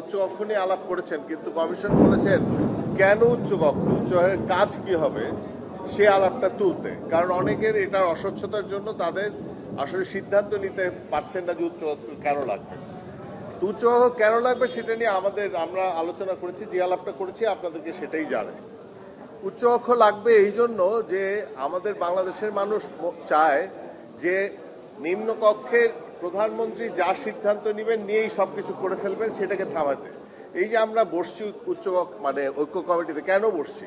উচ্চকক্ষ নিয়ে আলাপ করেছেন, কিন্তু কমিশন বলেছেন কেন উচ্চকক্ষ, উচ্চকক্ষের কাজ কি হবে সে আলাপটা তুলতে। কারণ অনেকের এটার অস্বচ্ছতার জন্য তাদের আসলে সিদ্ধান্ত নিতে পারছেন না যে উচ্চকক্ষ কেন লাগবে। উচ্চকক্ষ কেন লাগবে সেটা নিয়ে আমরা আলোচনা করেছি, যে আলাপটা করেছি আপনাদেরকে সেটাই জানে। উচ্চকক্ষ লাগবে এই জন্য যে আমাদের বাংলাদেশের মানুষ চায় যে নিম্নকক্ষের প্রধানমন্ত্রী যা সিদ্ধান্ত নেবেন নিয়েই সবকিছু করে ফেলবেন, সেটাকে থামাতে। এই যে আমরা বসছি উচ্চকক্ষ মানে ঐক্য কমিটিতে, কেন বসছি?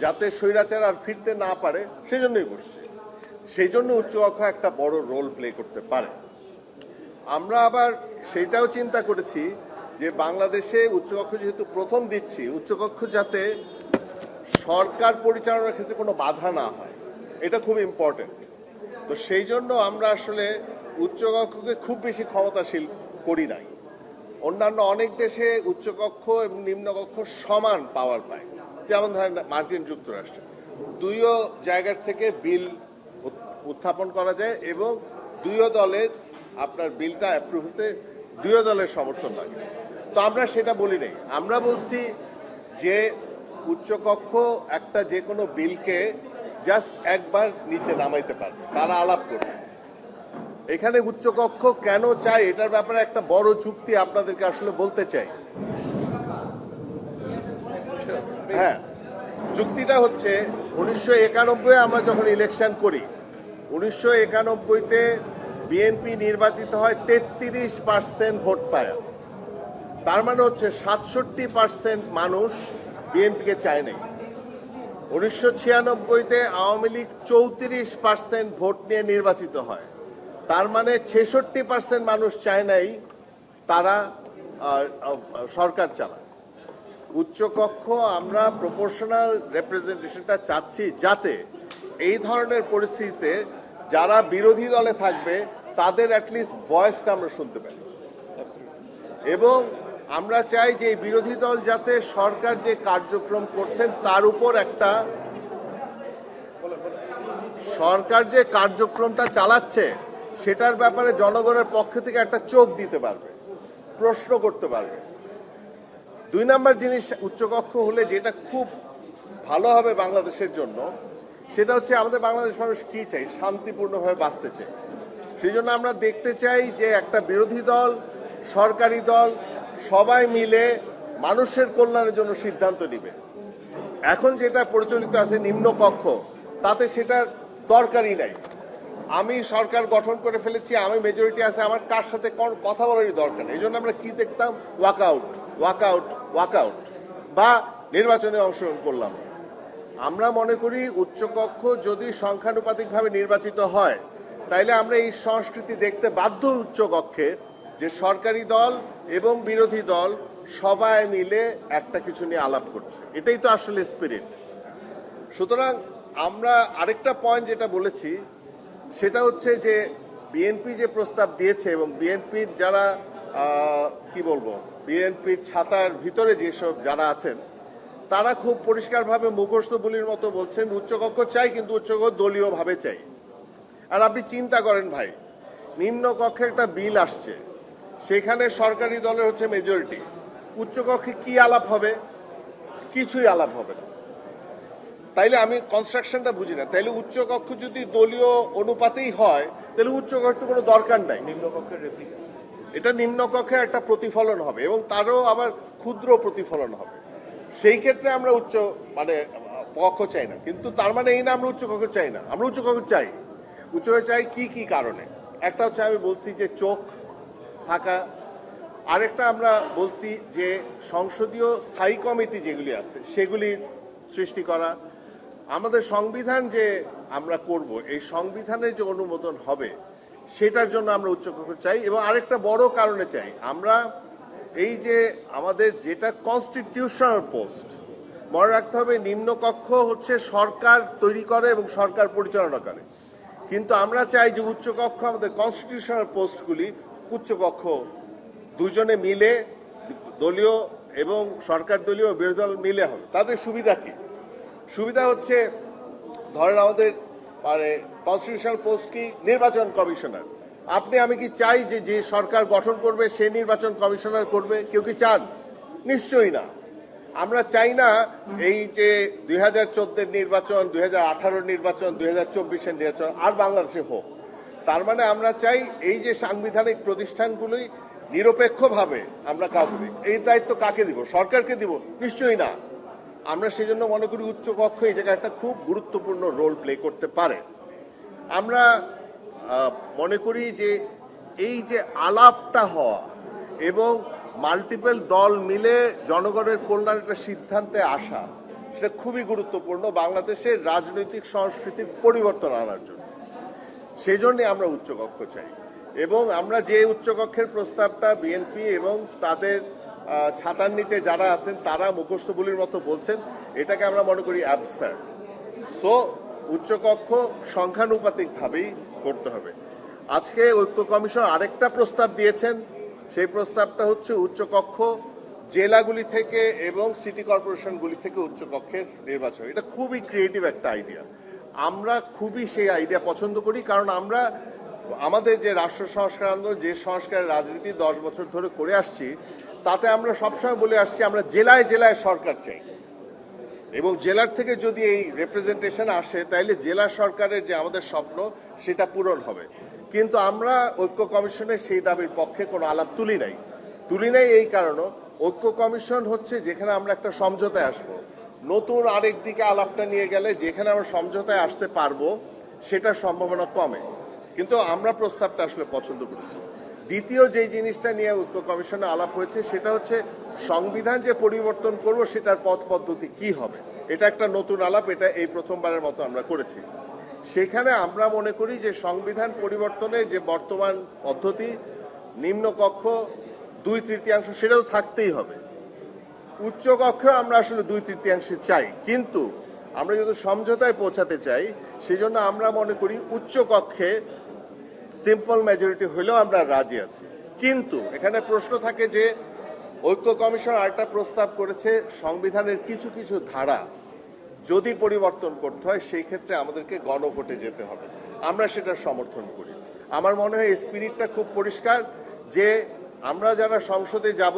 যাতে স্বৈরাচার আর ফিরতে না পারে, সেই জন্যই বসছি। সেই জন্য উচ্চকক্ষ একটা বড় রোল প্লে করতে পারে। আমরা আবার সেইটাও চিন্তা করেছি যে বাংলাদেশে উচ্চকক্ষ যেহেতু প্রথম দিচ্ছি, উচ্চকক্ষ যাতে সরকার পরিচালনার ক্ষেত্রে কোনো বাধা না হয়, এটা খুব ইম্পর্টেন্ট। তো সেই জন্য আমরা আসলে উচ্চকক্ষকে খুব বেশি ক্ষমতাশীল করি নাই। অন্যান্য অনেক দেশে উচ্চকক্ষ এবং নিম্নকক্ষ সমান পাওয়ার পায়, যেমন ধরেন মার্কিন যুক্তরাষ্ট্রে দুইও জায়গার থেকে বিল উত্থাপন করা যায় এবং দুইও দলের আপনার বিলটা অ্যাপ্রুভ হতে দুইও দলের সমর্থন লাগে। তো আমরা সেটা বলি নাই, আমরা বলছি যে উচ্চকক্ষ একটা যে কোনো বিলকে জাস্ট একবার নিচে নামাইতে পারবে, তারা আলাপ করবে। এখানে উচ্চকক্ষ কেন চাই এটার ব্যাপারে একটা বড় যুক্তি আপনাদেরকে আসলে বলতে চাই। হ্যাঁ, যুক্তিটা হচ্ছে 1991 আমরা যখন ইলেকশন করি, 1991-তে বিএনপি নির্বাচিত হয় 33% ভোট পায়। তার মানে হচ্ছে 67% মানুষ বিএনপিকে চায় নাই। 1996-তে আওয়ামী লীগ 34% ভোট নিয়ে নির্বাচিত হয়, তার মানে 66% মানুষ চায় নাই তারা সরকার চালায়। উচ্চকক্ষ আমরা প্রপোর্শনাল রিপ্রেজেন্টেশনটা চাচ্ছি, যাতে এই ধরনের পরিস্থিতিতে যারা বিরোধী দলে থাকবে তাদের অ্যাটলিস্ট ভয়েসটা আমরা শুনতে পাই। এবং আমরা চাই যে এই বিরোধী দল যাতে সরকার যে কার্যক্রম করছেন তার উপর একটা, সরকার যে কার্যক্রমটা চালাচ্ছে সেটার ব্যাপারে জনগণের পক্ষ থেকে একটা চোখ দিতে পারবে, প্রশ্ন করতে পারবে। 2 নম্বর জিনিস উচ্চকক্ষ হলে যেটা খুব ভালো হবে বাংলাদেশের জন্য, সেটা হচ্ছে আমাদের বাংলাদেশ মানুষ কি চাই, শান্তিপূর্ণভাবে বাঁচতে চাই। সেই জন্য আমরা দেখতে চাই যে একটা বিরোধী দল, সরকারি দল সবাই মিলে মানুষের কল্যাণের জন্য সিদ্ধান্ত নিবে। এখন যেটা প্রচলিত আছে নিম্নকক্ষ, তাতে সেটার দরকারই নাই। আমি সরকার গঠন করে ফেলেছি, আমি মেজরিটি আছে, আমার কার সাথে কথা বলারই দরকার নেই। এই জন্য আমরা কি দেখতাম, ওয়াকআউট ওয়াকআউট ওয়াকআউট, বা নির্বাচনে অংশগ্রহণ করলাম। আমরা মনে করি উচ্চকক্ষ যদি সংখ্যানুপাতিকভাবে নির্বাচিত হয়, তাইলে আমরা এই সংস্কৃতি দেখতে বাধ্য উচ্চকক্ষে যে সরকারি দল এবং বিরোধী দল সবাই মিলে একটা কিছু নিয়ে আলাপ করছে। এটাই তো আসলে স্পিরিট। সুতরাং আমরা আরেকটা পয়েন্ট যেটা বলেছি সেটা হচ্ছে যে বিএনপি যে প্রস্তাব দিয়েছে এবং বিএনপির যারা কি বলবো, বিএনপির ছাতার ভিতরে যেসব যারা আছেন তারা খুব পরিষ্কারভাবে মুখস্থ বলির মতো বলছেন উচ্চকক্ষ চাই, কিন্তু উচ্চকক্ষ দলীয়ভাবে চাই। আর আপনি চিন্তা করেন ভাই, নিম্নকক্ষে একটা বিল আসছে, সেখানে সরকারি দলের হচ্ছে মেজরিটি, উচ্চকক্ষে কি আলাপ হবে? কিছুই আলাপ হবে না। তাইলে আমি কনস্ট্রাকশনটা বুঝি না। তাইলে উচ্চকক্ষ যদি দলীয় অনুপাতেই হয়, তাহলে উচ্চকক্ষ কোনো দরকার নাই। এটা নিম্নকক্ষের একটা প্রতিফলন হবে এবং তারও আবার ক্ষুদ্র প্রতিফলন হবে। সেই ক্ষেত্রে আমরা কক্ষ চাই না, কিন্তু তার মানে এই না আমরা উচ্চকক্ষ চাই না। আমরা উচ্চকক্ষ চাই। উচ্চকক্ষ চাই কি কি কারণে? একটা হচ্ছে আমি বলছি যে চোখ থাকা, আরেকটা আমরা বলছি যে সংসদীয় স্থায়ী কমিটি যেগুলি আছে সেগুলির সৃষ্টি করা, আমাদের সংবিধান যে আমরা করব এই সংবিধানের যে অনুমোদন হবে সেটার জন্য আমরা উচ্চকক্ষ চাই। এবং আরেকটা বড় কারণে চাই, আমরা এই যে আমাদের যেটা কনস্টিটিউশনাল পোস্ট, মনে রাখতে হবে নিম্নকক্ষ হচ্ছে সরকার তৈরি করে এবং সরকার পরিচালনা করে, কিন্তু আমরা চাই যে উচ্চকক্ষ আমাদের কনস্টিটিউশনাল পোস্টগুলি উচ্চকক্ষ দুজনে মিলে, দলীয় এবং সরকার দলীয় বিরোধী দল মিলে হবে। তাদের সুবিধা কি? সুবিধা হচ্ছে ধরেন আমাদের কনস্টিটিউশনাল পোস্ট কি, নির্বাচন কমিশনার। আপনি আমি কি চাই যে যে সরকার গঠন করবে সে নির্বাচন কমিশনার করবে? কেউ কি চান? নিশ্চয়ই না। আমরা চাই না এই যে 2014-এর নির্বাচন, 2018-র নির্বাচন, 2024-এর নির্বাচন আর বাংলাদেশে হোক। তার মানে আমরা চাই এই যে সাংবিধানিক প্রতিষ্ঠানগুলি নিরপেক্ষভাবে আমরা কাউকে দিই। এই দায়িত্ব কাকে দিব? সরকারকে দিব? নিশ্চয়ই না। আমরা সেজন্য মনে করি উচ্চকক্ষ এই জায়গায় একটা খুব গুরুত্বপূর্ণ রোল প্লে করতে পারে। আমরা মনে করি যে এই যে আলাপটা হওয়া এবং মাল্টিপল দল মিলে জনগণের কল্যাণের একটা সিদ্ধান্তে আসা, সেটা খুবই গুরুত্বপূর্ণ বাংলাদেশের রাজনৈতিক সংস্কৃতির পরিবর্তন আনার জন্য। সেই জন্যে আমরা উচ্চকক্ষ চাই। এবং আমরা যে উচ্চকক্ষের প্রস্তাবটা বিএনপি এবং তাদের ছাতার নিচে যারা আছেন তারা মুখস্থ বলির মতো বলছেন, এটাকে আমরা মনে করি অ্যাবসার্ড। সো উচ্চকক্ষ সংখ্যানুপাতিকভাবেই করতে হবে। আজকে ঐক্য কমিশন আরেকটা প্রস্তাব দিয়েছেন, সেই প্রস্তাবটা হচ্ছে উচ্চকক্ষ জেলাগুলি থেকে এবং সিটি কর্পোরেশনগুলি থেকে উচ্চকক্ষের নির্বাচন। এটা খুবই ক্রিয়েটিভ একটা আইডিয়া। আমরা খুবই সেই আইডিয়া পছন্দ করি, কারণ আমরা আমাদের যে রাষ্ট্র সংস্কার আন্দোলন, যে সংস্কারের রাজনীতি 10 বছর ধরে করে আসছি, তাতে আমরা সবসময় বলে আসছি আমরা জেলায় জেলায় সরকার চাই, এবং জেলার থেকে যদি এই রিপ্রেজেন্টেশন আসে তাইলে জেলা সরকারের যে আমাদের স্বপ্ন সেটা পূরণ হবে। কিন্তু আমরা ঐক্য কমিশনের সেই দাবির পক্ষে কোনো আলাপ তুলি নাই। এই কারণে ঐক্য কমিশন হচ্ছে যেখানে আমরা একটা সমঝোতায় আসব। নতুন আরেক দিকে আলাপটা নিয়ে গেলে যেখানে আমরা সমঝোতায় আসতে পারবো সেটার সম্ভাবনা কমে। কিন্তু আমরা প্রস্তাবটা আসলে পছন্দ করেছি। দ্বিতীয় যে জিনিসটা নিয়ে ঐক্য কমিশনে আলাপ হয়েছে সেটা হচ্ছে সংবিধান যে পরিবর্তন করব সেটার পথ পদ্ধতি কি হবে। এটা একটা নতুন আলাপ, এটা এই প্রথমবারের মতো আমরা করেছি। সেখানে আমরা মনে করি যে সংবিধান পরিবর্তনের যে বর্তমান পদ্ধতি, নিম্নকক্ষ 2/3 সেটা তো থাকতেই হবে। উচ্চকক্ষে আমরা আসলে 2/3 চাই, কিন্তু আমরা যদি সমঝোতায় পৌঁছাতে চাই সেজন্য আমরা মনে করি উচ্চকক্ষে সিম্পল মেজরিটি হলেও আমরা রাজি আছি। কিন্তু এখানে প্রশ্ন থাকে যে ঐক্য কমিশন আরেকটা প্রস্তাব করেছে, সংবিধানের কিছু কিছু ধারা যদি পরিবর্তন করতে হয় সেই ক্ষেত্রে আমাদেরকে গণভোটে যেতে হবে। আমরা সেটা সমর্থন করি। আমার মনে হয় স্পিরিটটা খুব পরিষ্কার যে আমরা যারা সংসদে যাব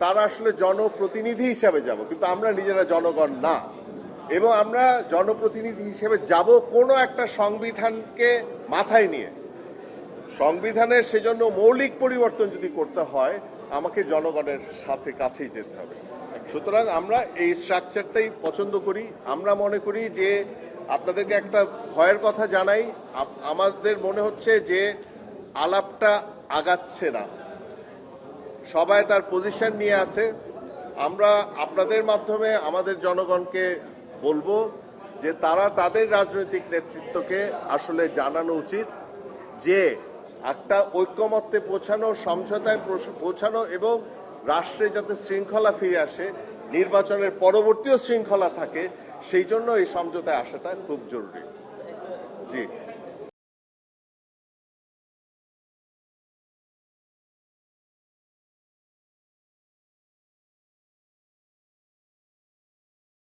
তারা আসলে জনপ্রতিনিধি হিসাবে যাব, কিন্তু আমরা নিজেরা জনগণ না। এবং আমরা জনপ্রতিনিধি হিসেবে যাব কোনো একটা সংবিধানকে মাথায় নিয়ে। সংবিধানের সেজন্য মৌলিক পরিবর্তন যদি করতে হয় আমাকে জনগণের সাথে কাছেই যেতে হবে। সুতরাং আমরা এই স্ট্রাকচারটাই পছন্দ করি। আমরা মনে করি যে আপনাদেরকে একটা ভয়ের কথা জানাই, আমাদের মনে হচ্ছে যে আলাপটা আগাচ্ছে না, সবাই তার পজিশন নিয়ে আছে। আমরা আপনাদের মাধ্যমে আমাদের জনগণকে বলবো যে তারা তাদের রাজনৈতিক নেতৃত্বকে আসলে জানানো উচিত যে একটা ঐক্যমত্যে পৌঁছানো, সমঝোতায় পৌঁছানো এবং রাষ্ট্রে যাতে শৃঙ্খলা ফিরে আসে, নির্বাচনের পরবর্তীও শৃঙ্খলা থাকে, সেই জন্য এই সমঝোতায় আসাটা খুব জরুরি। জি।